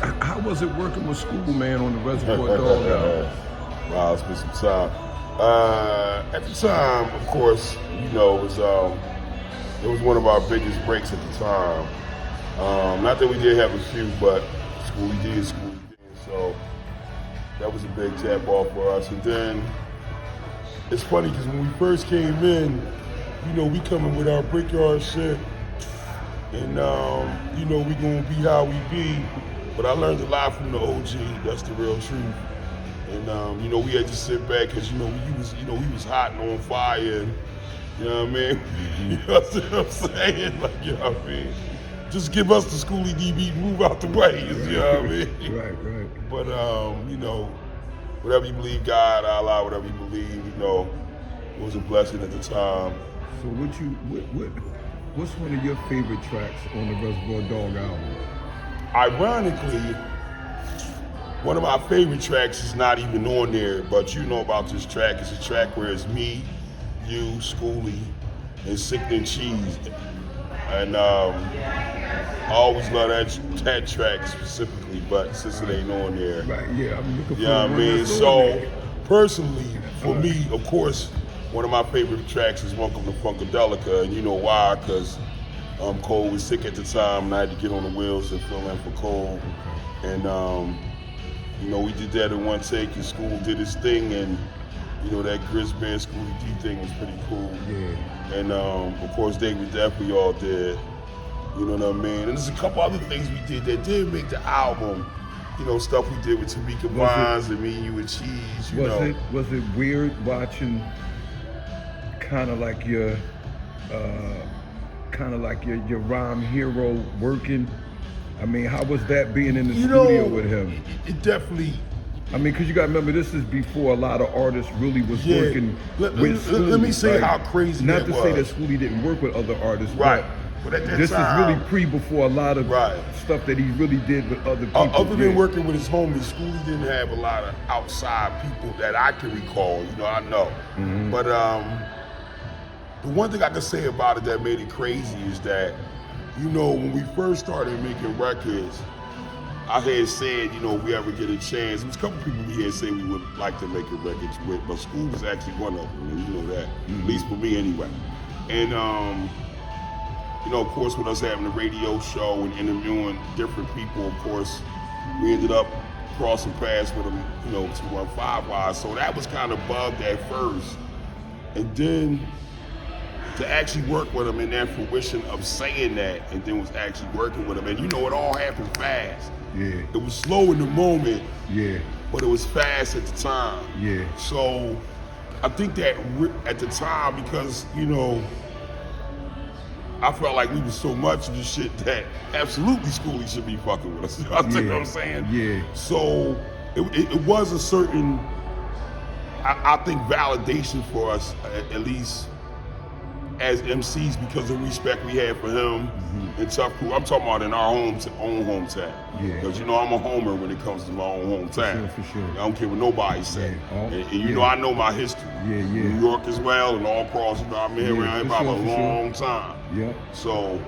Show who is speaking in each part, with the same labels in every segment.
Speaker 1: How was it working with School, man, on the Reservoir Dog album?
Speaker 2: Wow, it's been some time. At the time, of course, it was one of our biggest breaks at the time. Not that we did have a few, but schoollyD is schoollyD. So that was a big tap off for us. And then it's funny because when we first came in, we coming with our brickyard shit, and we gonna be how we be. But I learned a lot from the OG. That's the real truth. And we had to sit back because he was hot and on fire. And, you know what I mean? You know what I'm saying? Like, you know what I mean? Just give us the schoollyD beat, move out the way. You know what I mean?
Speaker 1: Right.
Speaker 2: But whatever you believe, God, Allah, whatever you believe, it was a blessing at the time.
Speaker 1: So what's one of your favorite tracks on the Reservoir Dog album?
Speaker 2: Ironically, one of my favorite tracks is not even on there, but you know about this track. It's a track where it's me, you, Schooly, and Sickening Cheese. And I always love that track specifically, but since it ain't on there.
Speaker 1: Right, yeah, I'm looking for
Speaker 2: what I mean? So, personally, for me, of course, one of my favorite tracks is Welcome to Funkadelica, and you know why? Because Cole was sick at the time, and I had to get on the wheels and fill in for Cole. And we did that in one take, and School did his thing, and that grizzbear schoollyD thing was pretty cool.
Speaker 1: Yeah.
Speaker 2: And of course, David Death we all did. You know what I mean? And there's a couple other things we did that did make the album. Stuff we did with Tamika Vines and Me, You, and Cheese.
Speaker 1: Was it weird watching kind of like your rhyme hero working? I mean, how was that being in the studio with him?
Speaker 2: It definitely.
Speaker 1: I mean, because you got to remember, this is before a lot of artists really was working with Schoolly.
Speaker 2: Let me say how crazy
Speaker 1: not
Speaker 2: that was.
Speaker 1: Not to say that Schoolly didn't work with other artists,
Speaker 2: right? But at that
Speaker 1: this
Speaker 2: time,
Speaker 1: is really before a lot of stuff that he really did with other people.
Speaker 2: Other than working with his homies, Schoolly didn't have a lot of outside people that I can recall. I know.
Speaker 1: Mm-hmm.
Speaker 2: But the one thing I can say about it that made it crazy is that, when we first started making records, I had said, if we ever get a chance, there was a couple people we had said we would like to make a records with, but School was actually one of them, and you know that, at least for me anyway. And, of course, with us having a radio show and interviewing different people, of course, we ended up crossing paths with them, 215-wise, so that was kind of bugged at first. And then to actually work with him in that fruition of saying that and then was actually working with him. And it all happened fast.
Speaker 1: Yeah.
Speaker 2: It was slow in the moment.
Speaker 1: Yeah.
Speaker 2: But it was fast at the time.
Speaker 1: Yeah.
Speaker 2: So I think that at the time, because, I felt like we was so much of the shit that absolutely Schoolly should be fucking with us. You know what I'm saying?
Speaker 1: Yeah.
Speaker 2: So it was a certain, I think, validation for us, at least as MCs, because of the respect we had for him and Tough Crew. I'm talking about in our own hometown.
Speaker 1: Yeah.
Speaker 2: Because I'm a homer when it comes to my own hometown.
Speaker 1: For sure.
Speaker 2: I don't care what nobody say.
Speaker 1: Yeah.
Speaker 2: And I know my history.
Speaker 1: Yeah.
Speaker 2: New York as well, and all across. I've been here around here for a long time.
Speaker 1: Yeah.
Speaker 2: So,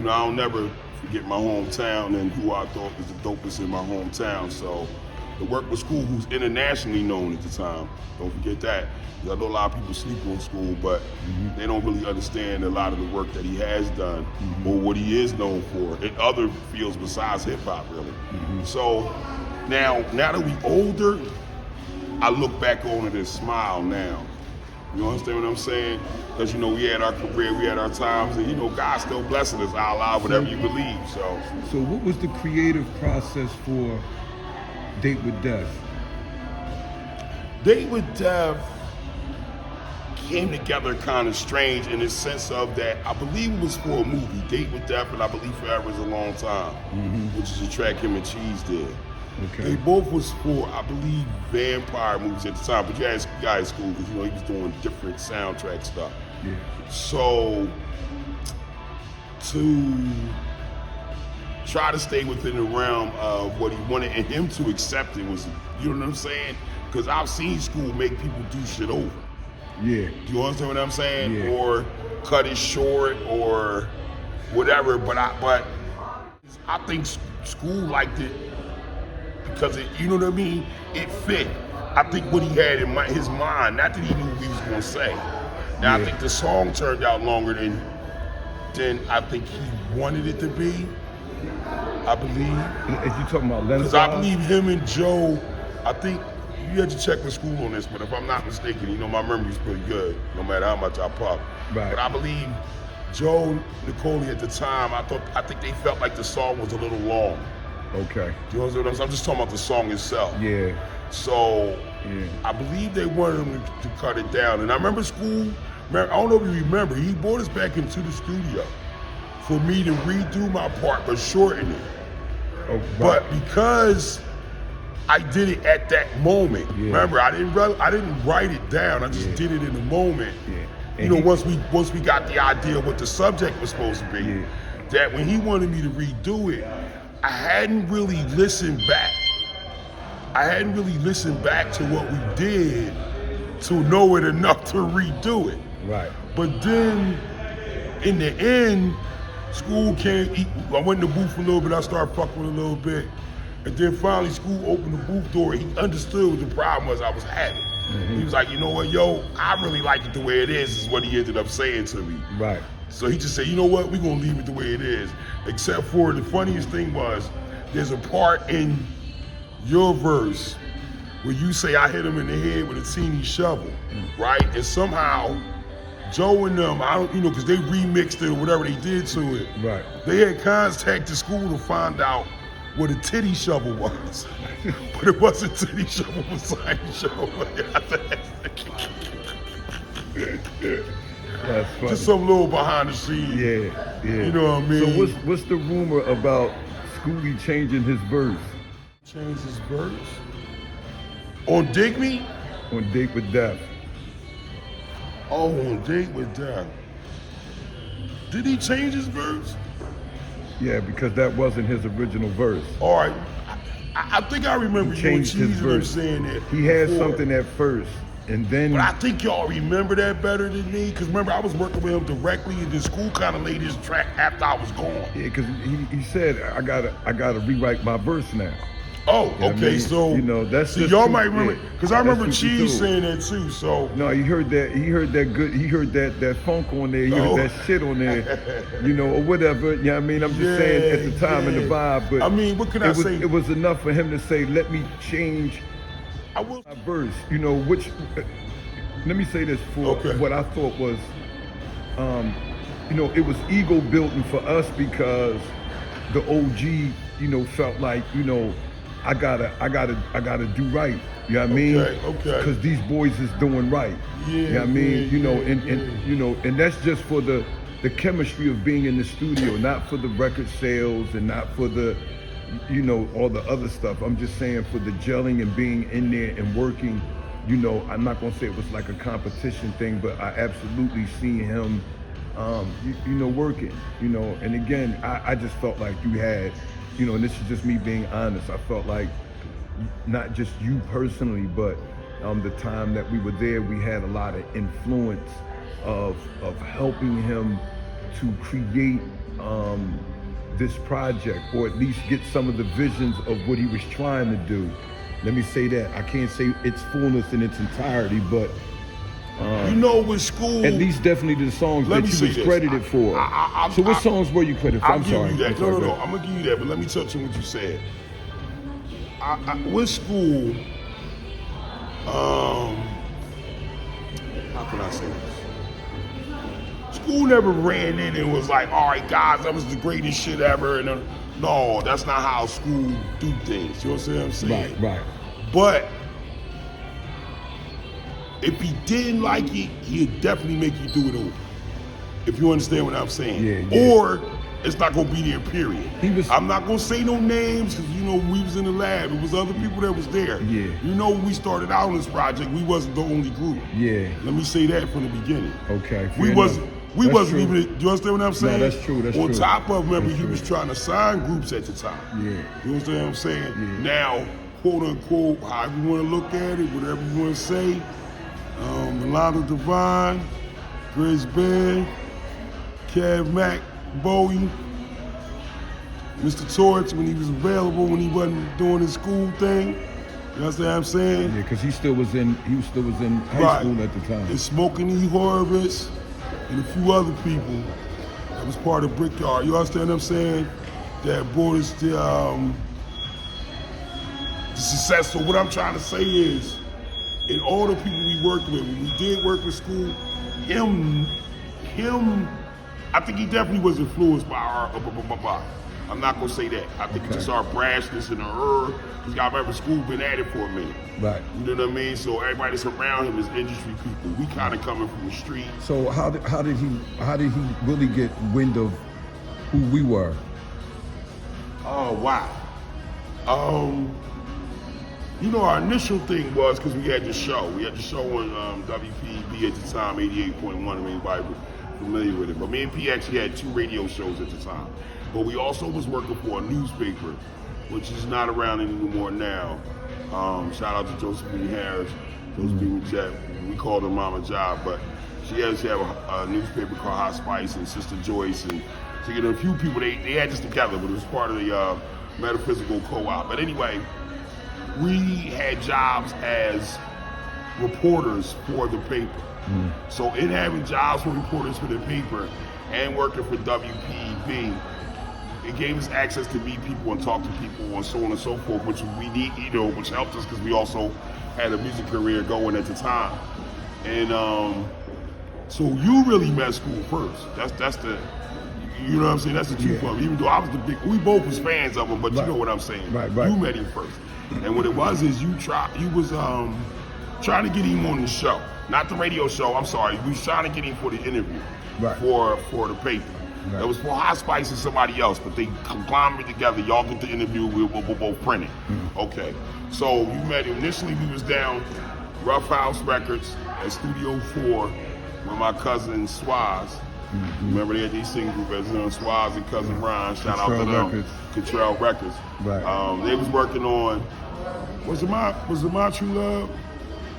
Speaker 2: I'll never forget my hometown and who I thought was the dopest in my hometown. So, the work with School, who's internationally known at the time, don't forget that. I know a lot of people sleep on School, but they don't really understand a lot of the work that he has done or what he is known for in other fields besides hip hop, really. So now that we older, I look back on it and smile now. You understand what I'm saying? Because we had our career, we had our times, and God's still blessing us, Allah, whatever you believe.
Speaker 1: So what was the creative process for Date with Death?
Speaker 2: Date with Death came together kind of strange in the sense of that I believe it was for a movie, Date with Death, and I believe Forever is a Long Time, which is a track him and Cheese did.
Speaker 1: Okay.
Speaker 2: They both was for, I believe, vampire movies at the time, but you ask guys School because he was doing different soundtrack stuff.
Speaker 1: Yeah.
Speaker 2: So to try to stay within the realm of what he wanted and him to accept it was, you know what I'm saying? Because I've seen School make people do shit over.
Speaker 1: Yeah.
Speaker 2: Do you understand what I'm saying?
Speaker 1: Yeah.
Speaker 2: Or cut it short or whatever. But I think School liked it because it, you know what I mean? It fit. I think what he had in his mind, not that he knew what he was gonna say. Now I think the song turned out longer than I think he wanted it to be. I believe.
Speaker 1: If you talking about
Speaker 2: because I believe him and Joe, I think you had to check with School on this, but if I'm not mistaken, you know my memory's pretty good, no matter how much I pop.
Speaker 1: Right.
Speaker 2: But I believe Joe, Nicole at the time, I think they felt like the song was a little long.
Speaker 1: Okay.
Speaker 2: Do you know what I'm saying? I'm just talking about the song itself.
Speaker 1: Yeah.
Speaker 2: So I believe they wanted him to cut it down. And I remember School, I don't know if you remember, he brought us back into the studio for me to redo my part, but shorten it.
Speaker 1: Oh, right.
Speaker 2: But because I did it at that moment, remember, I didn't write it down, I just did it in the moment.
Speaker 1: Yeah.
Speaker 2: You know, once we got the idea of what the subject was supposed to be, that when he wanted me to redo it, I hadn't really listened back. I hadn't really listened back to what we did to know it enough to redo it.
Speaker 1: Right.
Speaker 2: But then, in the end, School came, I went in the booth a little bit, I started fucking with a little bit. And then finally School opened the booth door, he understood what the problem was I was having. Mm-hmm. He was like, you know what, yo, I really like it the way it is what he ended up saying to me.
Speaker 1: Right.
Speaker 2: So he just said, you know what, we're gonna leave it the way it is. Except for the funniest thing was, there's a part in your verse where you say I hit him in the head with a teeny shovel, right? And somehow, Joe and them, I don't, you know, because they remixed it or whatever they did to it.
Speaker 1: Right.
Speaker 2: They had contacted School to find out what a titty shovel was. But it wasn't titty shovel, it was side shovel.
Speaker 1: That's funny.
Speaker 2: Just some little behind the scenes.
Speaker 1: Yeah.
Speaker 2: You know what I mean?
Speaker 1: So what's the rumor about Schooly changing his verse?
Speaker 2: Change his verse? On Dig Me?
Speaker 1: On Date with Death.
Speaker 2: Oh, on Date with Death. Did he change his verse?
Speaker 1: Yeah, because that wasn't his original verse.
Speaker 2: All right. I think I remember you and
Speaker 1: Changed his
Speaker 2: Cheese and them saying that.
Speaker 1: He had
Speaker 2: before.
Speaker 1: something at first, and then.
Speaker 2: But I think y'all remember that better than me, because remember I was working with him directly, and the School kind of laid his track after I was gone.
Speaker 1: Yeah, because he said I gotta rewrite my verse now.
Speaker 2: Oh,
Speaker 1: You know what I
Speaker 2: okay,
Speaker 1: mean?
Speaker 2: so
Speaker 1: You know, that's
Speaker 2: so
Speaker 1: just
Speaker 2: y'all
Speaker 1: who-
Speaker 2: might remember, because I
Speaker 1: that's
Speaker 2: remember
Speaker 1: who he
Speaker 2: Cheese
Speaker 1: told.
Speaker 2: saying that too. So
Speaker 1: No, he heard that funk on there, he
Speaker 2: No.
Speaker 1: heard that shit on there, you know, or whatever. You know what I mean? I'm just saying at the time and the vibe, but
Speaker 2: I mean, what can I say?
Speaker 1: It was enough for him to say, let me change
Speaker 2: I will.
Speaker 1: my verse, you know, which, let me say this for what I thought was, you know, it was ego building for us because the OG, you know, felt like, you know, I gotta do right. You know what I mean?
Speaker 2: Okay.
Speaker 1: Because these boys is doing right.
Speaker 2: Yeah.
Speaker 1: You know what I mean? You know, and you know, and that's just for the chemistry of being in the studio, not for the record sales and not for the, you know, all the other stuff. I'm just saying for the gelling and being in there and working. You know, I'm not gonna say it was like a competition thing, but I absolutely see him, you know, working. You know, and again, I just felt like you had. You know, and this is just me being honest. I felt like not just you personally, but the time that we were there, we had a lot of influence of helping him to create this project, or at least get some of the visions of what he was trying to do. Let me say that. I can't say its fullness in its entirety, but
Speaker 2: You know, with School,
Speaker 1: at least definitely the songs
Speaker 2: Let
Speaker 1: that
Speaker 2: me
Speaker 1: you
Speaker 2: say
Speaker 1: was
Speaker 2: this.
Speaker 1: credited for. So what songs were you credited for?
Speaker 2: I'll
Speaker 1: I'm
Speaker 2: give
Speaker 1: sorry.
Speaker 2: you that.
Speaker 1: I'm sorry,
Speaker 2: No,
Speaker 1: go ahead.
Speaker 2: I'm gonna give you that, but let me touch on what you said. With School, how can I say this? School never ran in and was like, all right, guys, that was the greatest shit ever. And no, that's not how School do things. You know what I'm saying?
Speaker 1: Right.
Speaker 2: But if he didn't like it, he'd definitely make you do it over. If you understand what I'm saying.
Speaker 1: Yeah.
Speaker 2: Or it's not gonna be there, period. I'm not gonna say no names, because you know, we was in the lab, it was other people that was there.
Speaker 1: Yeah.
Speaker 2: You know, when we started out on this project, we wasn't the only group.
Speaker 1: Yeah.
Speaker 2: Let me say that from the beginning.
Speaker 1: Okay.
Speaker 2: We
Speaker 1: fair
Speaker 2: wasn't
Speaker 1: enough.
Speaker 2: we
Speaker 1: That's
Speaker 2: wasn't
Speaker 1: true.
Speaker 2: even, do you understand what I'm saying?
Speaker 1: No, that's true, that's
Speaker 2: On
Speaker 1: true.
Speaker 2: top of, remember,
Speaker 1: That's
Speaker 2: he was
Speaker 1: true.
Speaker 2: trying to sign groups at the time.
Speaker 1: Yeah.
Speaker 2: You understand what I'm saying?
Speaker 1: Yeah.
Speaker 2: Now, quote unquote, however you want to look at it, whatever you want to say, Devine, grizzbear, Mac, Bowie, Mr. Torch when he was available, when he wasn't doing his school thing. You know what I'm saying?
Speaker 1: Yeah, because he still was in high
Speaker 2: Right.
Speaker 1: school at the time.
Speaker 2: And Smoking E. Horowitz and a few other people that was part of Brickyard. You understand what I'm saying? That brought us the success. So what I'm trying to say is, in all the people we worked with, when we did work with school, him, I think he definitely was influenced by our, I'm not gonna say that. I think it's just our brashness and our because I remember school been at it for a minute.
Speaker 1: Right.
Speaker 2: You know what I mean? So everybody that's around him is industry people. We kind of coming from the street.
Speaker 1: So how did he really get wind of who we were?
Speaker 2: Oh wow. You know, our initial thing was because we had the show. We had the show on WPB at the time, 88.1. If anybody was familiar with it. But me and P actually had 2 radio shows at the time. But we also was working for a newspaper, which is not around anymore now. Shout out to Josephine Harris, Josephine Jet. We called her Mama Job, but she used to have a newspaper called Hot Spice, and Sister Joyce, and so you know, a few people. They had this together, but it was part of the Metaphysical Co-op. But anyway, we had jobs as reporters for the paper. So in having jobs for reporters for the paper and working for WPB, it gave us access to meet people and talk to people and so on and so forth, which we need, you know, which helped us because we also had a music career going at the time. And so you really met school first. That's the, you know what I'm saying? That's the truth of it. Even though I was the big, we both was fans of him, but you know what I'm saying.
Speaker 1: Right.
Speaker 2: You met him first. And what it was is you was trying to get him on the show. Not the radio show, I'm sorry. We was trying to get him for the interview for the paper. Right. It was for Hot Spice and somebody else, but they conglomerated together. Y'all get the interview, we'll both print it. Okay. So you met him. Initially, we was down Rough House Records at Studio 4 with my cousin Swaz. Remember they had these singing group as Swaz and Cousin Brian. Shout out to them. Control Records.
Speaker 1: Right.
Speaker 2: They was working on, was it My True Love?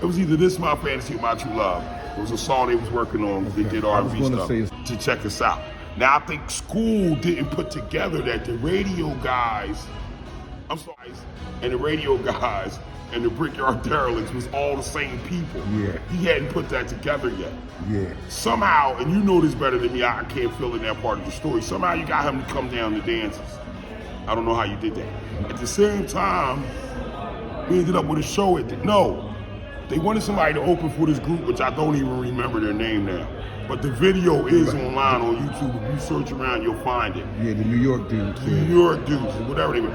Speaker 2: It was either This My Fantasy or My True Love. It was a song they was working on. They did R&B stuff to check us out. Now I think school didn't put together that the radio guys, and the radio guys and the Brickyard Derelicts was all the same people.
Speaker 1: Yeah.
Speaker 2: He hadn't put that together yet.
Speaker 1: Yeah.
Speaker 2: Somehow, and you know this better than me, I can't fill in that part of the story. Somehow you got him to come down to dances. I don't know how you did that. At the same time, we ended up with a show they wanted somebody to open for this group, which I don't even remember their name now. But the video is online on YouTube. If you search around, you'll find it.
Speaker 1: Yeah, the New York dudes.
Speaker 2: The New York dudes, whatever they were.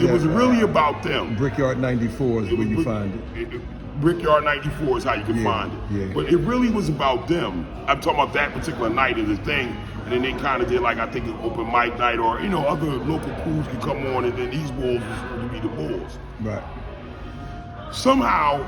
Speaker 2: It was really about them.
Speaker 1: Brickyard 94 is where you find it.
Speaker 2: Brickyard 94 is how you can find it.
Speaker 1: Yeah.
Speaker 2: But it really was about them. I'm talking about that particular night of the thing. And then they kind of did like, I think an open mic night or, you know, other local crews could come on and then these bulls was going to be the bulls.
Speaker 1: Right.
Speaker 2: Somehow,